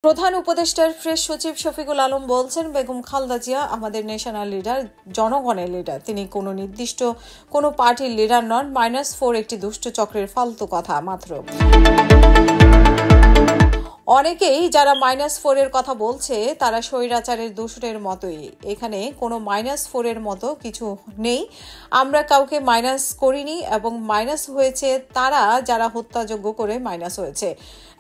প্রধান উপদেষ্টার প্রেস সচিব শফিকুল আলম বলছেন, বেগম খালেদা জিয়া আমাদের ন্যাশনাল লিডার, জনগণের লিডার। তিনি কোনো নির্দিষ্ট কোনো পার্টির লিডার নন। -4 একটি দুষ্ট চক্রের ফালতু কথা মাত্র। অনেকেই যারা -4 এর কথা বলছে তারা স্বৈরাচারের দোসরের মতোই। এখানে কোনো -4 এর মতো কিছু নেই। আমরা কাউকে মাইনাস করিনি এবং মাইনাস হয়েছে তারা যারা হত্যাযজ্ঞ করে মাইনাস হয়েছে।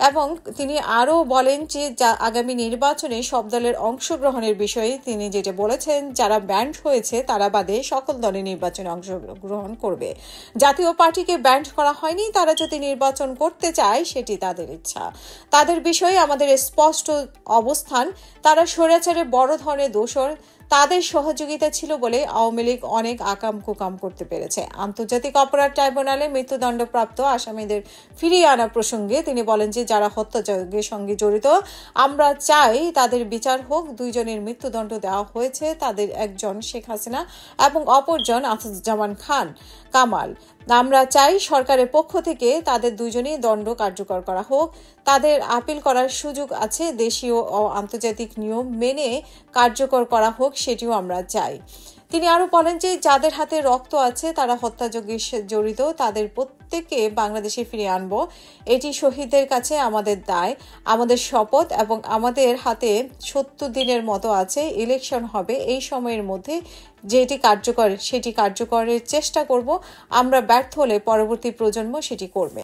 এবং তিনি আরও বলেন যে আগামী নির্বাচনে সব দলের অংশগ্রহণের বিষয়ে তিনি যেটা বলেছেন, যারা ব্যান্ড হয়েছে তারা বাদে সকল দলের নির্বাচনে অংশগ্রহণ করবে। জাতীয় পার্টিকে ব্যান্ড করা হয়নি, তারা যদি নির্বাচন করতে চায় সেটি তাদের ইচ্ছা। তাদের বিষয়ে আমাদের স্পষ্ট অবস্থান, তারা স্বৈরাচারের বড় ধরনের দোসর। তাদের সহযোগিতা ছিল বলে আওয়ামী লীগ অনেক আকাম কুকাম করতে পেরেছে। আন্তর্জাতিক অপরাধ ট্রাইব্যুনালে মৃত্যুদণ্ডপ্রাপ্ত আসামিদের ফিরিয়ে আনা প্রসঙ্গে তিনি বলেন যে যারা হত্যাযজ্ঞের সঙ্গে জড়িত, আমরা চাই তাদের বিচার হোক। দুইজনের মৃত্যুদণ্ড দেওয়া হয়েছে, তাদের একজন শেখ হাসিনা এবং অপরজন আসাদুজ্জামান খান কামাল। আমরা চাই সরকারের পক্ষ থেকে তাদের দুইজনই দণ্ড কার্যকর করা হোক। তাদের আপিল করার সুযোগ আছে, দেশীয় ও আন্তর্জাতিক নিয়ম মেনে কার্যকর করা হোক, সেটিও আমরা চাই। তিনি আরো বলেন যে যাদের হাতে রক্ত আছে তারা হত্যাযজ্ঞে জড়িত, তাদের প্রত্যেককে বাংলাদেশে ফিরিয়ে আনবো। এটি শহীদদের কাছে আমাদের দায়, আমাদের শপথ। এবং আমাদের হাতে 70 দিনের মতো আছে, ইলেকশন হবে। এই সময়ের মধ্যে যেটি কার্যকর সেটি কার্যকরের চেষ্টা করব। আমরা ব্যর্থ হলে পরবর্তী প্রজন্ম সেটি করবে।